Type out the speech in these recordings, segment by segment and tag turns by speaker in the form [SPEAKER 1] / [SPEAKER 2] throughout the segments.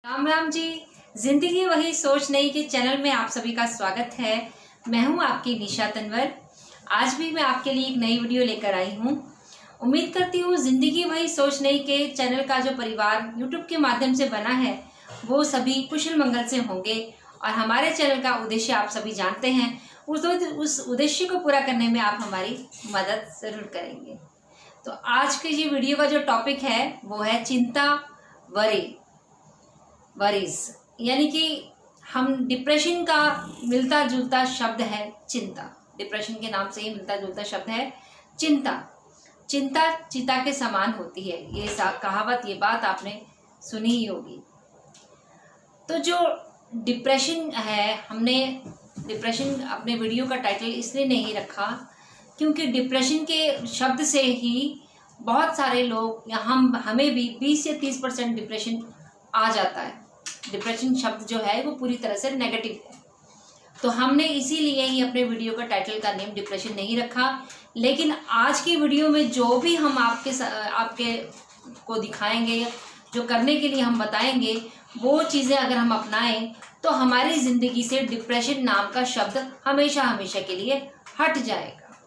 [SPEAKER 1] राम राम जी। जिंदगी वही सोच नहीं के चैनल में आप सभी का स्वागत है। मैं हूं आपकी निशा तनवर। आज भी मैं आपके लिए एक नई वीडियो लेकर आई हूं। उम्मीद करती हूं जिंदगी वही सोच नहीं के चैनल का जो परिवार यूट्यूब के माध्यम से बना है वो सभी कुशल मंगल से होंगे और हमारे चैनल का उद्देश्य आप सभी जानते हैं। उस उद्देश्य को पूरा करने में आप हमारी मदद ज़रूर करेंगे। तो आज के ये वीडियो का जो टॉपिक है वो है चिंता, वरीज, यानी कि हम डिप्रेशन का मिलता जुलता शब्द है चिंता। डिप्रेशन के नाम से ही मिलता जुलता शब्द है चिंता। चिंता चिता के समान होती है, ये कहावत, ये बात आपने सुनी ही होगी। तो जो डिप्रेशन है, हमने डिप्रेशन अपने वीडियो का टाइटल इसलिए नहीं रखा क्योंकि डिप्रेशन के शब्द से ही बहुत सारे लोग या हमें भी 20 से 30% डिप्रेशन आ जाता है। डिप्रेशन शब्द जो है वो पूरी तरह से नेगेटिव है, तो हमने इसीलिए ही अपने वीडियो का टाइटल का नेम डिप्रेशन नहीं रखा। लेकिन आज की वीडियो में जो भी हम आपके को दिखाएंगे, जो करने के लिए हम बताएंगे, वो चीज़ें अगर हम अपनाएं तो हमारी ज़िंदगी से डिप्रेशन नाम का शब्द हमेशा हमेशा के लिए हट जाएगा।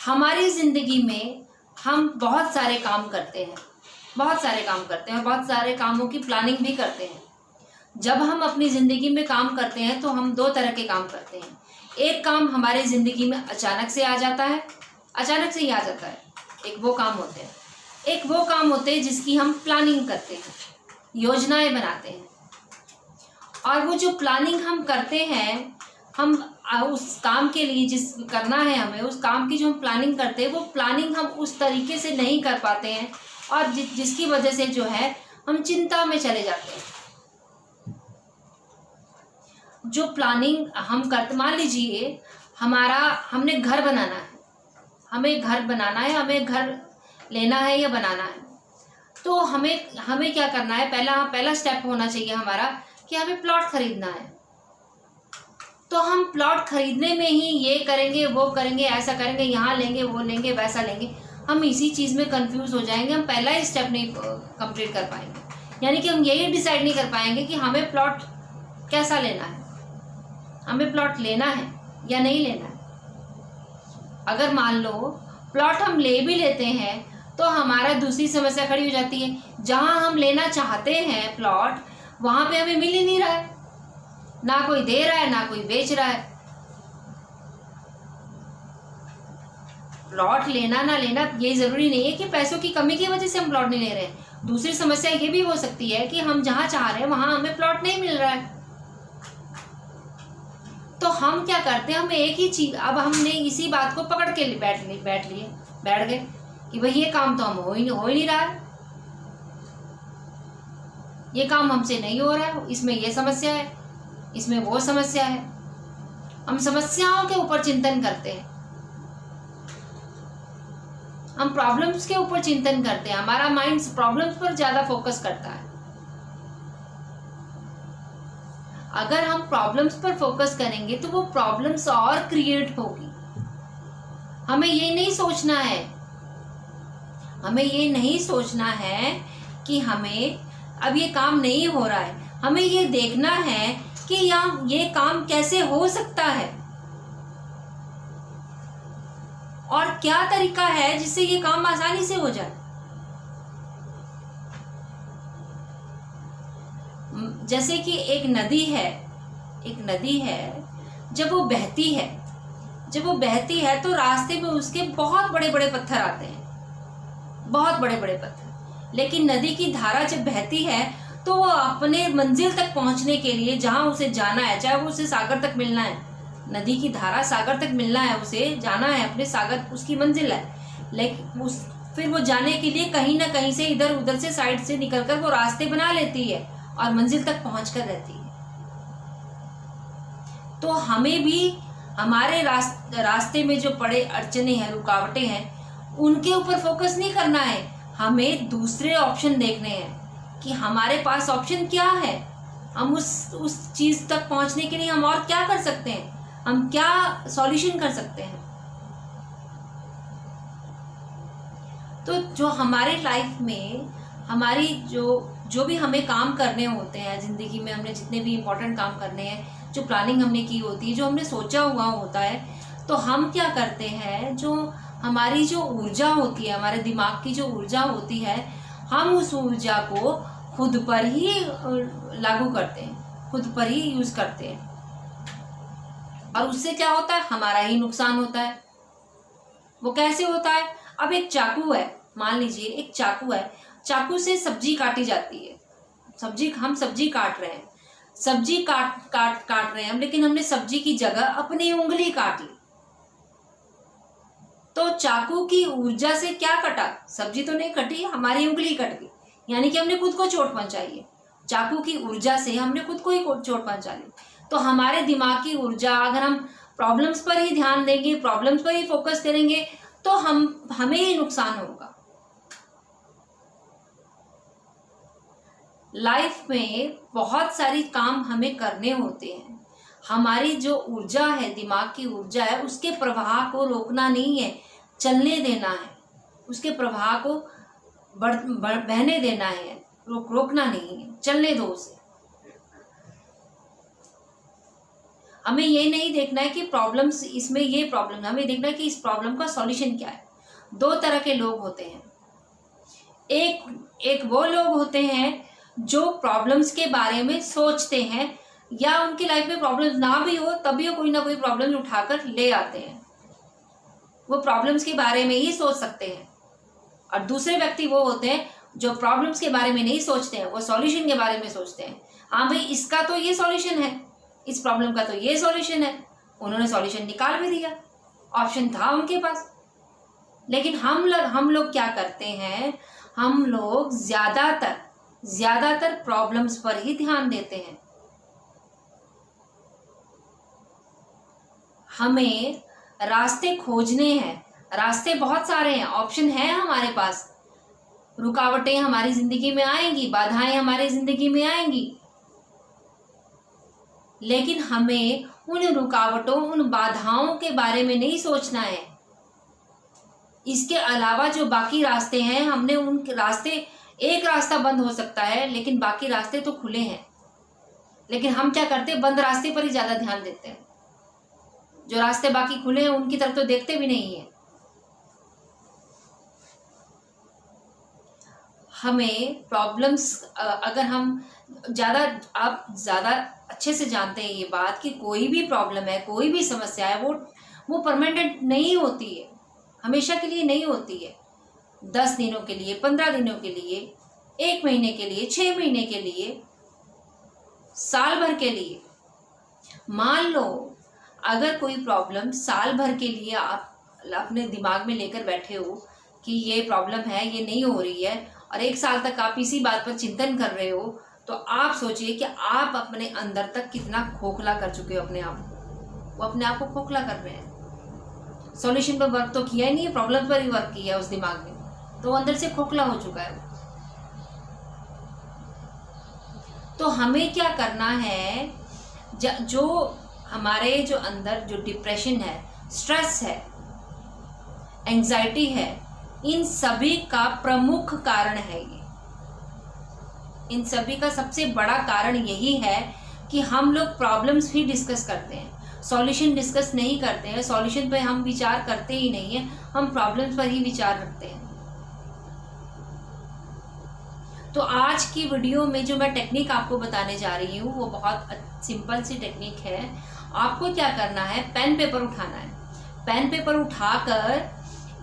[SPEAKER 1] हमारी ज़िंदगी में हम बहुत सारे काम करते हैं और बहुत सारे कामों की प्लानिंग भी करते हैं। जब हम अपनी ज़िंदगी में काम करते हैं तो हम दो तरह के काम करते हैं। एक काम हमारे ज़िंदगी में अचानक से आ जाता है, अचानक से ही आ जाता है। एक वो काम होते हैं जिसकी हम प्लानिंग करते हैं, योजनाएं बनाते हैं। और वो जो प्लानिंग हम करते हैं, हम उस काम के लिए जिस करना है हमें, उस काम की जो हम प्लानिंग करते हैं, वो प्लानिंग हम उस तरीके से नहीं कर पाते हैं और जिसकी वजह से जो है हम चिंता में चले जाते हैं। जो प्लानिंग हम करते, मान लीजिए हमने घर बनाना है, हमें घर लेना है या बनाना है, तो हमें क्या करना है, पहला स्टेप होना चाहिए हमारा कि हमें प्लॉट खरीदना है। तो हम प्लॉट खरीदने में ही ये करेंगे, वो करेंगे, ऐसा करेंगे, यहाँ लेंगे, वो लेंगे, वैसा लेंगे, हम इसी चीज़ में कंफ्यूज हो जाएंगे। हम पहला ही स्टेप नहीं कंप्लीट कर पाएंगे, यानी कि हम यही डिसाइड नहीं कर पाएंगे कि हमें प्लॉट कैसा लेना है, हमें प्लॉट लेना है या नहीं लेना है। अगर मान लो प्लॉट हम ले भी लेते हैं तो हमारा दूसरी समस्या खड़ी हो जाती है, जहाँ हम लेना चाहते हैं प्लॉट, वहाँ पे हमें मिल ही नहीं रहा है, ना कोई दे रहा है ना कोई बेच रहा है। प्लॉट लेना ना लेना ये जरूरी नहीं है कि पैसों की कमी की वजह से हम प्लॉट नहीं ले रहे हैं। दूसरी समस्या ये भी हो सकती है कि हम जहां चाह रहे हैं वहां हमें प्लॉट नहीं मिल रहा है। तो हम क्या करते हैं, हम एक ही चीज, अब हमने इसी बात को पकड़ के बैठ गए कि भाई ये काम तो हम हो ही नहीं रहा है, ये काम हमसे नहीं हो रहा है, इसमें ये समस्या है, इसमें वो समस्या है। हम समस्याओं के ऊपर चिंतन करते हैं, हम प्रॉब्लम्स के ऊपर चिंतन करते हैं, हमारा माइंड प्रॉब्लम्स पर ज्यादा फोकस करता है। अगर हम प्रॉब्लम्स पर फोकस करेंगे तो वो प्रॉब्लम्स और क्रिएट होगी। हमें ये नहीं सोचना है कि हमें अब ये काम नहीं हो रहा है। हमें ये देखना है कि ये काम कैसे हो सकता है और क्या तरीका है जिससे ये काम आसानी से हो जाए। जैसे कि एक नदी है, जब वो बहती है तो रास्ते में उसके बहुत बड़े बड़े पत्थर आते हैं, बहुत बड़े बड़े पत्थर। लेकिन नदी की धारा जब बहती है तो वो अपने मंजिल तक पहुंचने के लिए, जहां उसे जाना है, चाहे वो उसे सागर तक मिलना है, नदी की धारा सागर तक मिलना है, उसे जाना है, अपने सागर उसकी मंजिल है, लेकिन फिर वो जाने के लिए कहीं ना कहीं से इधर उधर से साइड से निकलकर वो रास्ते बना लेती है और मंजिल तक पहुंचकर रहती है। तो हमें भी हमारे रास्ते में जो पड़े अड़चने हैं, रुकावटें हैं, उनके ऊपर फोकस नहीं करना है। हमें दूसरे ऑप्शन देखने हैं कि हमारे पास ऑप्शन क्या है, हम उस चीज तक पहुंचने के लिए हम और क्या कर सकते हैं, हम क्या सॉल्यूशन कर सकते हैं। तो जो हमारे लाइफ में हमारी जो जो भी हमें काम करने होते हैं ज़िंदगी में, हमने जितने भी इम्पोर्टेंट काम करने हैं, जो प्लानिंग हमने की होती है, जो हमने सोचा हुआ होता है, तो हम क्या करते हैं, जो हमारी जो ऊर्जा होती है, हमारे दिमाग की जो ऊर्जा होती है, हम उस ऊर्जा को खुद पर ही लागू करते हैं, खुद पर ही यूज़ करते हैं, और उससे क्या होता है, हमारा ही नुकसान होता है। वो कैसे होता है? अब एक चाकू है, मान लीजिए एक चाकू है, चाकू से सब्जी काटी जाती है, हम सब्जी काट रहे हैं, सब्जी काट रहे हैं हम, लेकिन हमने सब्जी की जगह अपनी उंगली काट ली, तो चाकू की ऊर्जा से क्या कटा? सब्जी तो नहीं कटी, हमारी उंगली कट गई, यानी कि हमने खुद को चोट पहुंचाई है। चाकू की ऊर्जा से हमने खुद को ही चोट पहुंचा ली। तो हमारे दिमाग की ऊर्जा, अगर हम प्रॉब्लम्स पर ही ध्यान देंगे, प्रॉब्लम्स पर ही फोकस करेंगे, तो हमें ही नुकसान होगा। लाइफ में बहुत सारी काम हमें करने होते हैं, हमारी जो ऊर्जा है, दिमाग की ऊर्जा है, उसके प्रवाह को रोकना नहीं है, चलने देना है, उसके प्रवाह को बहने देना है, रोकना नहीं है, चलने दो उसे। हमें ये नहीं देखना है कि प्रॉब्लम्स, इसमें ये प्रॉब्लम, हमें देखना है कि इस प्रॉब्लम का सॉल्यूशन क्या है। दो तरह के लोग होते हैं, एक वो लोग होते हैं जो प्रॉब्लम्स के बारे में सोचते हैं, या उनकी लाइफ में प्रॉब्लम ना भी हो तभी वो कोई ना कोई प्रॉब्लम उठाकर ले आते हैं, वो प्रॉब्लम्स के बारे में ही सोच सकते हैं। और दूसरे व्यक्ति वो होते हैं जो प्रॉब्लम्स के बारे में नहीं सोचते हैं, वो सॉल्यूशन के बारे में सोचते हैं। हाँ भाई, इसका तो ये सॉल्यूशन है, इस प्रॉब्लम का तो ये सॉल्यूशन है, उन्होंने सॉल्यूशन निकाल भी दिया, ऑप्शन था उनके पास। लेकिन हम लोग क्या करते हैं, हम लोग ज्यादातर प्रॉब्लम्स पर ही ध्यान देते हैं। हमें रास्ते खोजने हैं, रास्ते बहुत सारे हैं, ऑप्शन है हमारे पास। रुकावटें हमारी जिंदगी में आएंगी, बाधाएं हमारी जिंदगी में आएंगी, लेकिन हमें उन रुकावटों, उन बाधाओं के बारे में नहीं सोचना है। इसके अलावा जो बाकी रास्ते हैं, हमने उन रास्ते, एक रास्ता बंद हो सकता है लेकिन बाकी रास्ते तो खुले हैं, लेकिन हम क्या करते हैं, बंद रास्ते पर ही ज्यादा ध्यान देते हैं। जो रास्ते बाकी खुले हैं उनकी तरफ तो देखते भी नहीं है। हमें प्रॉब्लम्स, अगर हम आप ज्यादा अच्छे से जानते हैं ये बात कि कोई भी प्रॉब्लम है, कोई भी समस्या है, वो परमानेंट नहीं होती है, हमेशा के लिए नहीं होती है। 10 दिनों के लिए, 15 दिनों के लिए, 1 महीने के लिए, 6 महीने के लिए, साल भर के लिए। मान लो अगर कोई प्रॉब्लम साल भर के लिए आप अपने दिमाग में लेकर बैठे हो कि ये प्रॉब्लम है, ये नहीं हो रही है, और 1 साल तक आप इसी बात पर चिंतन कर रहे हो, तो आप सोचिए कि आप अपने अंदर तक कितना खोखला कर चुके हो अपने आप को। वो अपने आप को खोखला कर रहे हैं, सॉल्यूशन पर वर्क तो किया ही नहीं है, प्रॉब्लम पर ही वर्क किया है उस दिमाग में, तो वो अंदर से खोखला हो चुका है। तो हमें क्या करना है, जो हमारे जो अंदर जो डिप्रेशन है, स्ट्रेस है, एंजाइटी है, इन सभी का प्रमुख कारण है ये। इन सभी का सबसे बड़ा कारण यही है कि हम लोग प्रॉब्लम्स भी डिस्कस करते हैं, सॉल्यूशन डिस्कस नहीं करते हैं। सॉल्यूशन पे हम विचार करते ही नहीं है, हम प्रॉब्लम्स पर ही विचार रखते हैं। तो आज की वीडियो में जो मैं टेक्निक आपको बताने जा रही हूँ वो बहुत सिंपल सी टेक्निक है। आपको क्या करना है, पेन पेपर उठाना है, पेन पेपर उठाकर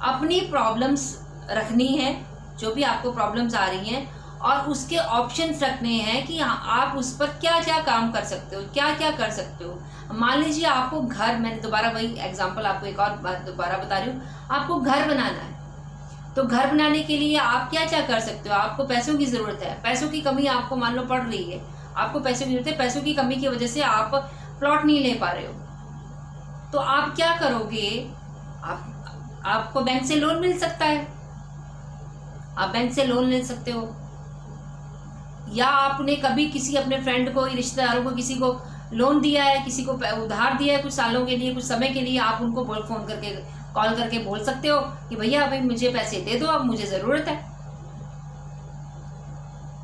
[SPEAKER 1] अपनी प्रॉब्लम्स रखनी है, जो भी आपको प्रॉब्लम्स आ रही हैं, और उसके ऑप्शंस रखने हैं कि आप उस पर क्या क्या काम कर सकते हो, क्या क्या कर सकते हो। मान लीजिए आपको घर, मैंने दोबारा वही एग्जांपल आपको एक और बात दोबारा बता रही हूँ, आपको घर बनाना है, तो घर बनाने के लिए आप क्या क्या कर सकते हो। आपको पैसों की ज़रूरत है, पैसों की कमी आपको मान लो पड़ रही है, आपको पैसों की ज़रूरत है, पैसों की कमी की वजह से आप प्लॉट नहीं ले पा रहे हो, तो आप क्या करोगे, आपको बैंक से लोन मिल सकता है, आप बैंक से लोन ले सकते हो, या आपने कभी किसी अपने फ्रेंड को, रिश्तेदारों को, किसी को लोन दिया है, किसी को उधार दिया है कुछ सालों के लिए, कुछ समय के लिए, आप उनको फोन करके, कॉल करके बोल सकते हो कि भैया अभी मुझे पैसे दे दो, अब मुझे ज़रूरत है।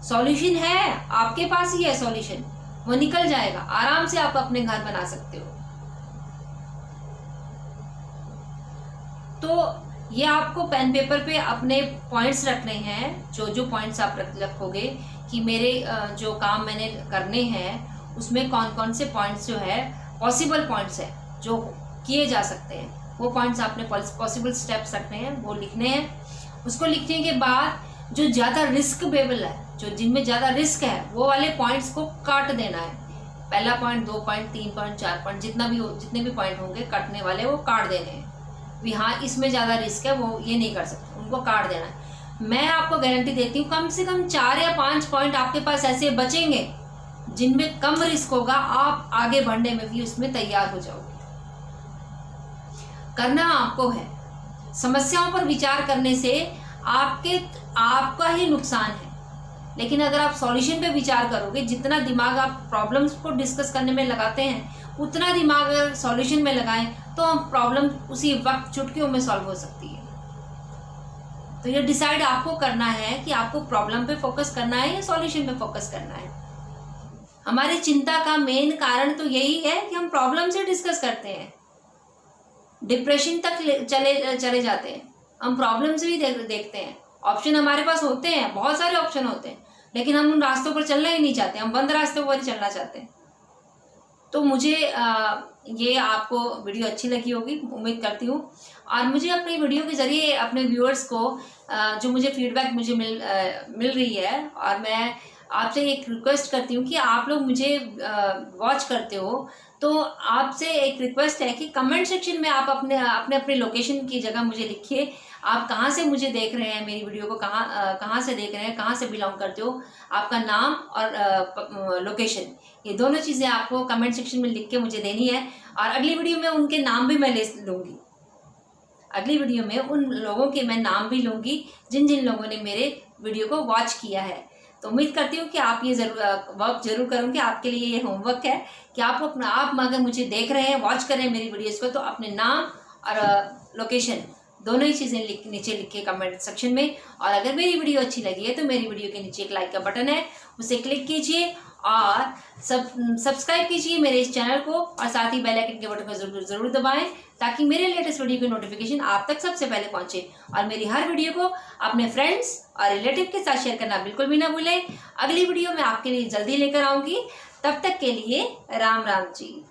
[SPEAKER 1] सॉल्यूशन है, आपके पास ही है सॉल्यूशन, वो निकल जाएगा। आराम से आप अपने घर बना सकते हो। तो ये आपको पेन पेपर पे अपने पॉइंट्स रखने हैं, जो जो पॉइंट्स आप रखोगे कि मेरे जो काम मैंने करने हैं उसमें कौन कौन से पॉइंट्स जो है पॉसिबल पॉइंट्स है जो किए जा सकते हैं, वो पॉइंट्स आपने पॉसिबल स्टेप्स रखने हैं, वो लिखने हैं। उसको लिखने के बाद जो ज़्यादा रिस्केबल है, जो जिनमें ज़्यादा रिस्क है, वो वाले पॉइंट्स को काट देना है। पहला पॉइंट, 2 पॉइंट, 3 पॉइंट, 4 पॉइंट, जितने भी पॉइंट होंगे कटने वाले वो काट देने हैं। भी हाँ इसमें ज़्यादा रिस्क है, वो ये नहीं कर सकते, उनको काट देना है। मैं आपको गारंटी देती हूँ कम से कम 4 या 5 पॉइंट आपके पास ऐसे बचेंगे जिनमें कम रिस्क होगा, आप आगे बढ़ने में भी उसमें तैयार हो जाओगे। करना आपको है। समस्याओं पर विचार करने से आपका ही नुकसान है, लेकिन अगर आप सॉल्यूशन पे विचार करोगे, जितना दिमाग आप प्रॉब्लम्स को डिस्कस करने में लगाते हैं उतना दिमाग अगर सॉल्यूशन में लगाएं तो हम प्रॉब्लम उसी वक्त चुटकियों में सॉल्व हो सकती है। तो ये डिसाइड आपको करना है कि आपको प्रॉब्लम पे फोकस करना है या सॉल्यूशन पे फोकस करना है। हमारी चिंता का मेन कारण तो यही है कि हम प्रॉब्लम से डिस्कस करते हैं, डिप्रेशन तक चले जाते हैं, हम प्रॉब्लम से भी देखते हैं। ऑप्शन हमारे पास होते हैं, बहुत सारे ऑप्शन होते हैं, लेकिन हम उन रास्तों पर चलना ही नहीं चाहते, हम बंद रास्तों पर चलना चाहते हैं। तो मुझे ये आपको वीडियो अच्छी लगी होगी, उम्मीद करती हूँ। और मुझे अपनी वीडियो के जरिए अपने व्यूअर्स को जो मुझे फीडबैक मिल रही है, और मैं आपसे एक रिक्वेस्ट करती हूँ कि आप लोग मुझे वॉच करते हो तो आपसे एक रिक्वेस्ट है कि कमेंट सेक्शन में आप अपने लोकेशन की जगह मुझे लिखिए, आप कहाँ से मुझे देख रहे हैं, मेरी वीडियो को कहाँ से देख रहे हैं, कहाँ से बिलोंग करते हो, आपका नाम और लोकेशन, ये दोनों चीज़ें आपको कमेंट सेक्शन में लिख के मुझे देनी है। और अगली वीडियो में उनके नाम भी मैं ले लूँगी, अगली वीडियो में उन लोगों के मैं नाम भी लूँगी जिन जिन लोगों ने मेरे वीडियो को वॉच किया है। तो उम्मीद करती हूँ कि आप ये वर्क जरूर करोगे। आपके लिए ये होमवर्क है कि आप अगर मुझे देख रहे हैं, वॉच कर रहे हैं मेरी वीडियोस को, तो अपने नाम और लोकेशन दोनों ही चीज़ें नीचे लिखे कमेंट सेक्शन में। और अगर मेरी वीडियो अच्छी लगी है तो मेरी वीडियो के नीचे एक लाइक का बटन है, उसे क्लिक कीजिए और सब्सक्राइब कीजिए मेरे इस चैनल को, और साथ ही बेल आइकन के बटन को जरूर दबाएं ताकि मेरे लेटेस्ट वीडियो की नोटिफिकेशन आप तक सबसे पहले पहुंचे। और मेरी हर वीडियो को अपने फ्रेंड्स और रिलेटिव के साथ शेयर करना बिल्कुल भी ना भूलें। अगली वीडियो मैं आपके लिए जल्दी लेकर आऊंगी, तब तक के लिए राम राम जी।